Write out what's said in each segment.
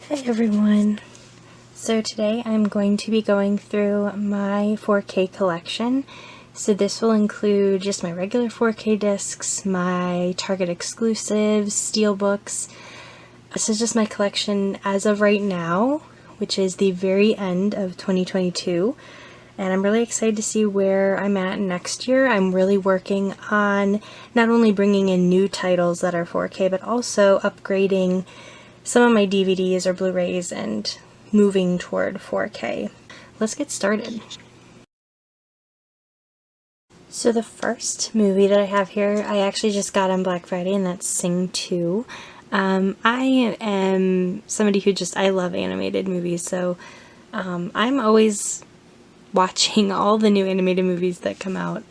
Hey everyone! So today I'm going to be going through my 4K collection. So this will include just my regular 4K discs, my Target Exclusives, Steelbooks. This is just my collection as of right now, which is the very end of 2022. And I'm really excited to see where I'm at next year. I'm really working on not only bringing in new titles that are 4K, but also upgrading some of my DVDs or Blu-rays and moving toward 4K. Let's get started. So the first movie that I have here, I actually just got on Black Friday, and that's Sing 2. I am somebody who I love animated movies, so I'm always watching all the new animated movies that come out,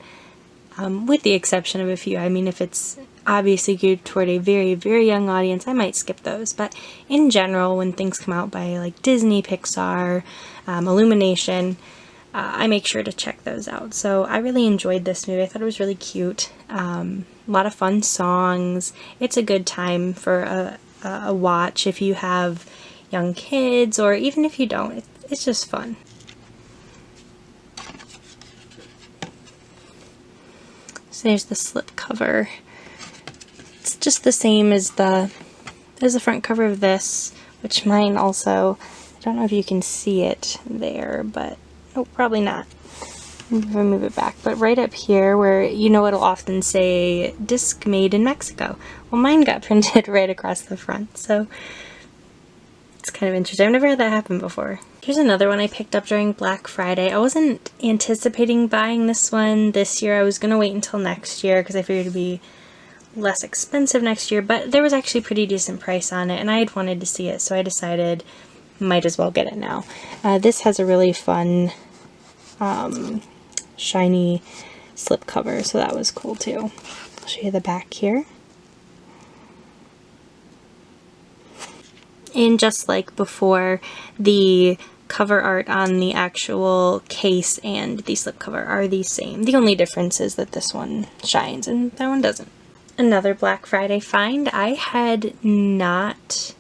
with the exception of a few. I mean, if it's obviously geared toward a very, very young audience, I might skip those. But in general, when things come out by like Disney, Pixar, Illumination, I make sure to check those out. So I really enjoyed this movie. I thought it was really cute. A lot of fun songs. It's a good time for a watch if you have young kids, or even if you don't. It's just fun. So there's the slipcover. It's just the same as the front cover of this, which mine also, I don't know if you can see it there, but oh, probably not. If I move it back, but right up here where, you know, it'll often say disc made in Mexico. Well, mine got printed right across the front, so it's kind of interesting. I've never had that happen before. Here's another one I picked up during Black Friday. I wasn't anticipating buying this one this year. I was going to wait until next year because I figured it'd be less expensive next year, but there was actually a pretty decent price on it, and I had wanted to see it, so I decided might as well get it now. This has a really fun shiny slipcover, so that was cool too. I'll show you the back here. And just like before, the cover art on the actual case and the slipcover are the same. The only difference is that this one shines and that one doesn't. Another Black Friday find. I had not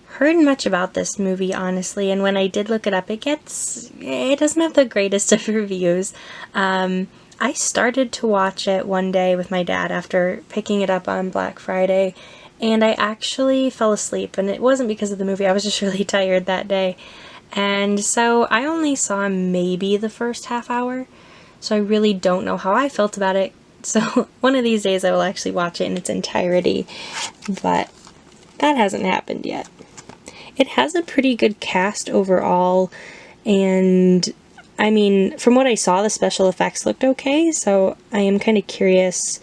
heard much about this movie, honestly, and when I did look it up, it doesn't have the greatest of reviews. I started to watch it one day with my dad after picking it up on Black Friday, and I actually fell asleep, and it wasn't because of the movie. I was just really tired that day, and so I only saw maybe the first half hour, so I really don't know how I felt about it. So one of these days I will actually watch it in its entirety, but that hasn't happened yet. It has a pretty good cast overall, and I mean, from what I saw, the special effects looked okay, so I am kind of curious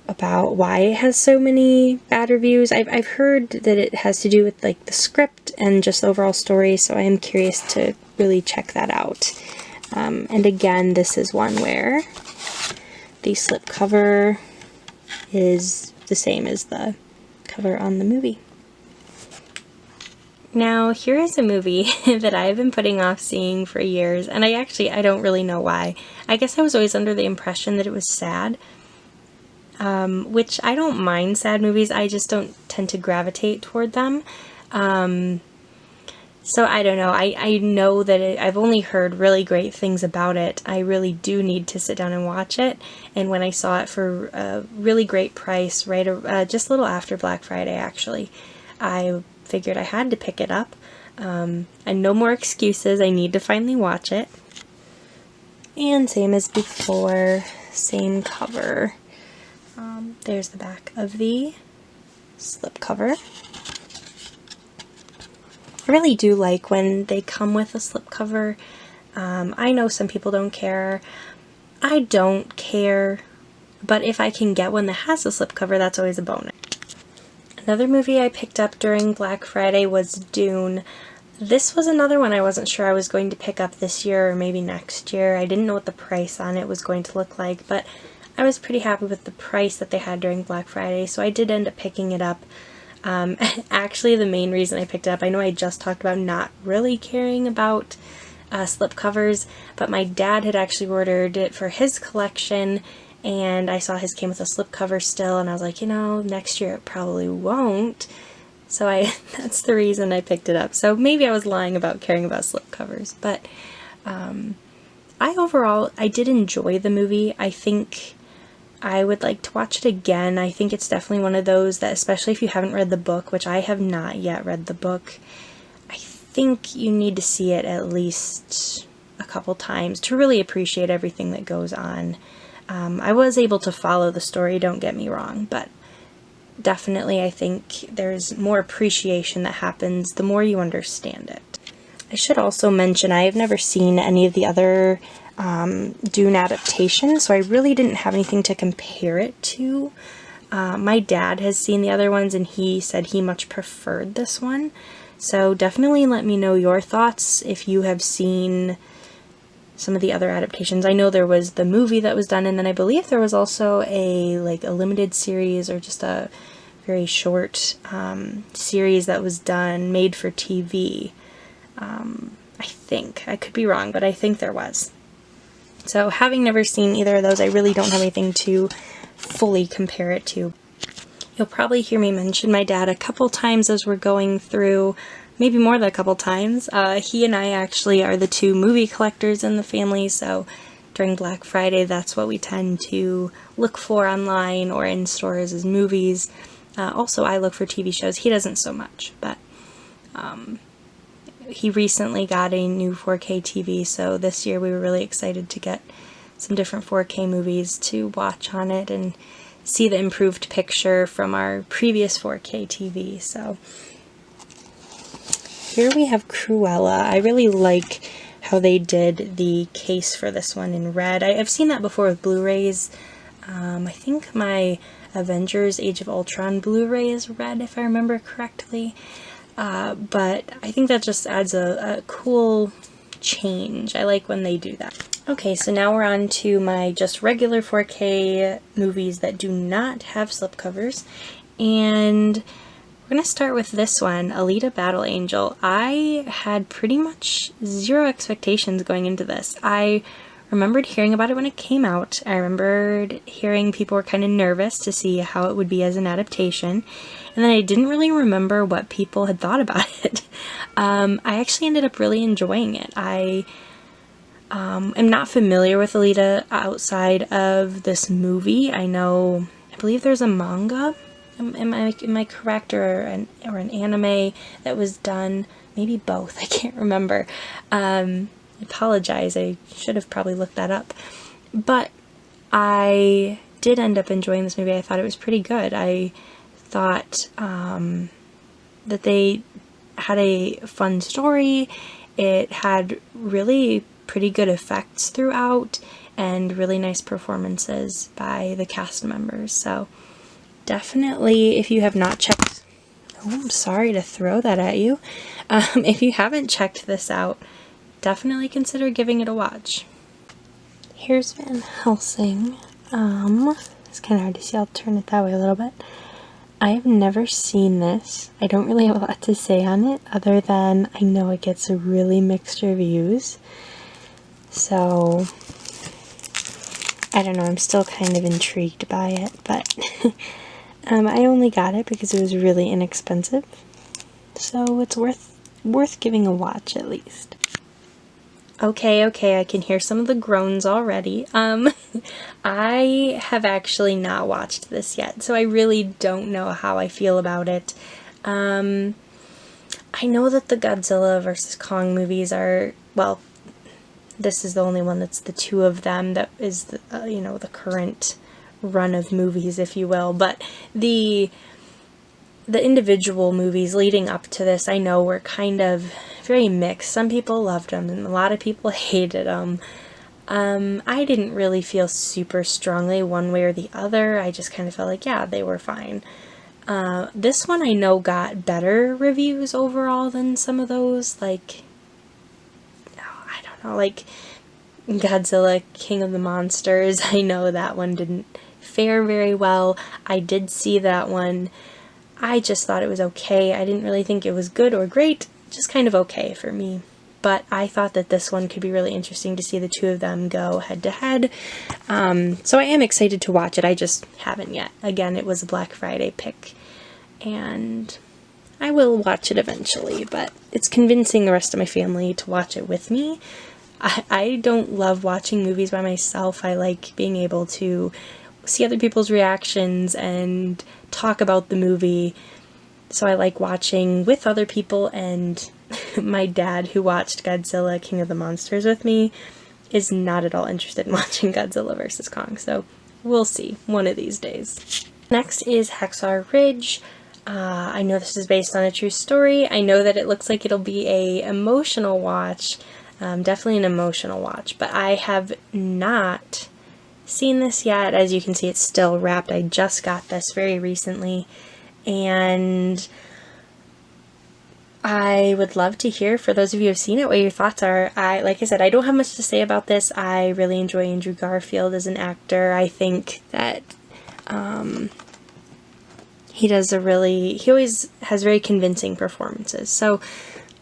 about why it has so many bad reviews. I've heard that it has to do with like the script and just the overall story, so I am curious to really check that out. And again, this is one where the slipcover is the same as the cover on the movie. Now, here is a movie that I've been putting off seeing for years, and I don't really know why. I guess I was always under the impression that it was sad, which I don't mind sad movies, I just don't tend to gravitate toward them. So I don't know, I know that I've only heard really great things about it. I really do need to sit down and watch it, and when I saw it for a really great price, just a little after Black Friday actually, I figured I had to pick it up, and no more excuses, I need to finally watch it. And same as before, same cover. There's the back of the slipcover. I really do like when they come with a slipcover. I know some people don't care. I don't care, but if I can get one that has a slipcover, that's always a bonus. Another movie I picked up during Black Friday was Dune. This was another one I wasn't sure I was going to pick up this year or maybe next year. I didn't know what the price on it was going to look like, but I was pretty happy with the price that they had during Black Friday, so I did end up picking it up. Actually, the main reason I picked it up, I know I just talked about not really caring about slipcovers, but my dad had actually ordered it for his collection, and I saw his came with a slipcover still, and I was like, you know, next year it probably won't. So that's the reason I picked it up. So maybe I was lying about caring about slipcovers, but I did enjoy the movie. I think I would like to watch it again. I think it's definitely one of those that, especially if you haven't read the book, which I have not yet read the book, I think you need to see it at least a couple times to really appreciate everything that goes on. I was able to follow the story, don't get me wrong, but definitely I think there's more appreciation that happens the more you understand it. I should also mention I have never seen any of the other Dune adaptations, so I really didn't have anything to compare it to. My dad has seen the other ones and he said he much preferred this one, so definitely let me know your thoughts if you have seen some of the other adaptations. I know there was the movie that was done, and then I believe there was also a limited series or just a very short series that was done, made for TV. I think. I could be wrong, but I think there was. So having never seen either of those, I really don't have anything to fully compare it to. You'll probably hear me mention my dad a couple times as we're going through, maybe more than a couple times. He and I actually are the two movie collectors in the family, so during Black Friday that's what we tend to look for online or in stores as movies. Also, I look for TV shows. He doesn't so much, but he recently got a new 4K TV, so this year we were really excited to get some different 4K movies to watch on it and see the improved picture from our previous 4K TV. So here we have Cruella. I really like how they did the case for this one in red. I've seen that before with Blu-rays. I think my Avengers Age of Ultron Blu-ray is red, if I remember correctly. But I think that just adds a cool change. I like when they do that. Okay, so now we're on to my just regular 4K movies that do not have slipcovers. And we're going to start with this one, Alita Battle Angel. I had pretty much zero expectations going into this. I remembered hearing about it when it came out. I remembered hearing people were kind of nervous to see how it would be as an adaptation. And then I didn't really remember what people had thought about it. I actually ended up really enjoying it. I am not familiar with Alita outside of this movie. I believe there's a manga. Am I correct, or an anime that was done? Maybe both. I can't remember. I apologize. I should have probably looked that up. But I did end up enjoying this movie. I thought it was pretty good. I thought that they had a fun story. It had really pretty good effects throughout and really nice performances by the cast members. So definitely, if you have not checked... Oh, I'm sorry to throw that at you. If you haven't checked this out, definitely consider giving it a watch. Here's Van Helsing. It's kind of hard to see. I'll turn it that way a little bit. I have never seen this. I don't really have a lot to say on it, other than I know it gets really mixed reviews. So, I don't know, I'm still kind of intrigued by it, but I only got it because it was really inexpensive. So it's worth giving a watch at least. Okay, I can hear some of the groans already. I have actually not watched this yet, so I really don't know how I feel about it. I know that the Godzilla vs. Kong movies are, well, this is the only one that's the two of them that is, the current run of movies, if you will, but the individual movies leading up to this, I know, were kind of very mixed. Some people loved them and a lot of people hated them. I didn't really feel super strongly one way or the other. I just kind of felt like, yeah, they were fine. This one I know got better reviews overall than some of those, like Godzilla, King of the Monsters. I know that one didn't fare very well. I did see that one. I just thought it was okay. I didn't really think it was good or great, just kind of okay for me. But I thought that this one could be really interesting to see the two of them go head to head. So I am excited to watch it. I just haven't yet. Again, it was a Black Friday pick. And I will watch it eventually, but it's convincing the rest of my family to watch it with me. I don't love watching movies by myself. I like being able to see other people's reactions and talk about the movie. So I like watching with other people, and my dad, who watched Godzilla King of the Monsters with me, is not at all interested in watching Godzilla vs. Kong, so we'll see one of these days. Next is Hacksaw Ridge. I know this is based on a true story. I know that it looks like it'll be a emotional watch, definitely an emotional watch, but I have not seen this yet. As you can see, it's still wrapped. I just got this very recently, and I would love to hear, for those of you who have seen it, what your thoughts are. Like I said, I don't have much to say about this. I really enjoy Andrew Garfield as an actor. I think that he always has very convincing performances. So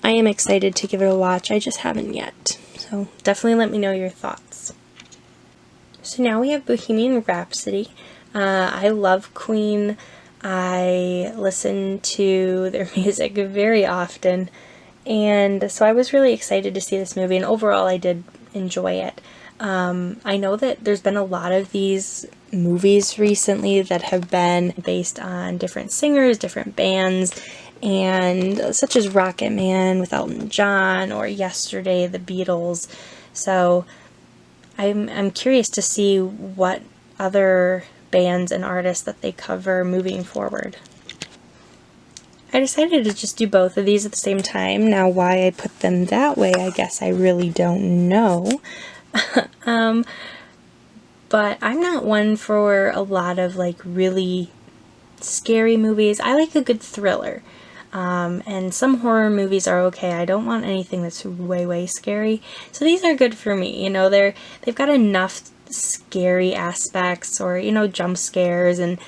I am excited to give it a watch. I just haven't yet. So definitely let me know your thoughts. So now we have Bohemian Rhapsody. I love Queen. I listen to their music very often, and so I was really excited to see this movie, and overall I did enjoy it. I know that there's been a lot of these movies recently that have been based on different singers, different bands, and such as Rocket Man with Elton John, or Yesterday, the Beatles. So I'm curious to see what other bands and artists that they cover moving forward. I decided to just do both of these at the same time. Now, why I put them that way, I guess I really don't know. But I'm not one for a lot of like really scary movies. I like a good thriller. And some horror movies are okay. I don't want anything that's way scary. So these are good for me. You know, they've got enough scary aspects, or, you know, jump scares and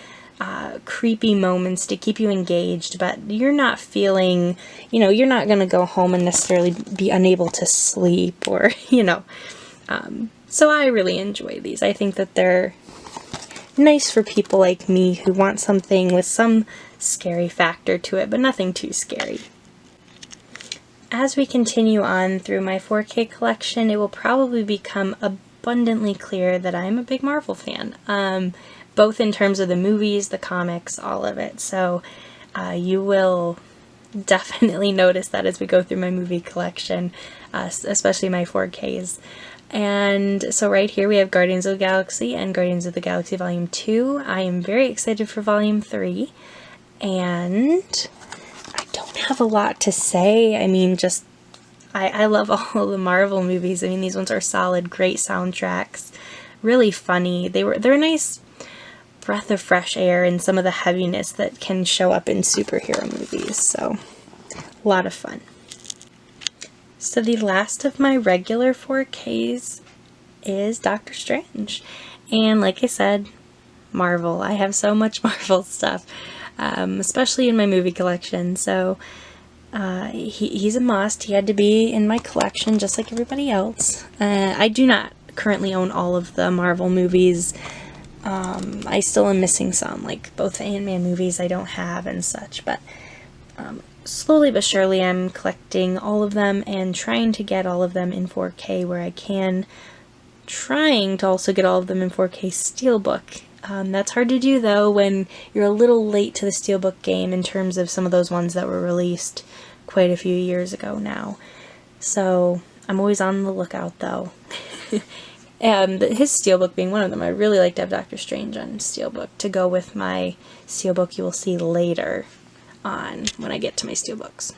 creepy moments to keep you engaged, but you're not feeling, you know, you're not going to go home and necessarily be unable to sleep, or, you know. So I really enjoy these. I think that they're nice for people like me who want something with some scary factor to it, but nothing too scary. As we continue on through my 4K collection, it will probably become abundantly clear that I'm a big Marvel fan, both in terms of the movies, the comics, all of it. So you will definitely notice that as we go through my movie collection, especially my 4Ks. And so right here we have Guardians of the Galaxy and Guardians of the Galaxy Volume 2. I am very excited for Volume 3, and I don't have a lot to say. I mean, just I love all of the Marvel movies. I mean, these ones are solid, great soundtracks, really funny. They're a nice breath of fresh air in some of the heaviness that can show up in superhero movies. So, a lot of fun. So the last of my regular 4Ks is Doctor Strange. And like I said, Marvel. I have so much Marvel stuff, especially in my movie collection. So he's a must. He had to be in my collection just like everybody else. I do not currently own all of the Marvel movies. I still am missing some, like both the Ant-Man movies I don't have and such, but slowly but surely I'm collecting all of them and trying to get all of them in 4K where I can. Trying to also get all of them in 4K Steelbook. That's hard to do though when you're a little late to the Steelbook game in terms of some of those ones that were released quite a few years ago now. So I'm always on the lookout though. And his Steelbook being one of them, I really like to have Doctor Strange on Steelbook to go with my Steelbook you will see later on when I get to my Steelbooks.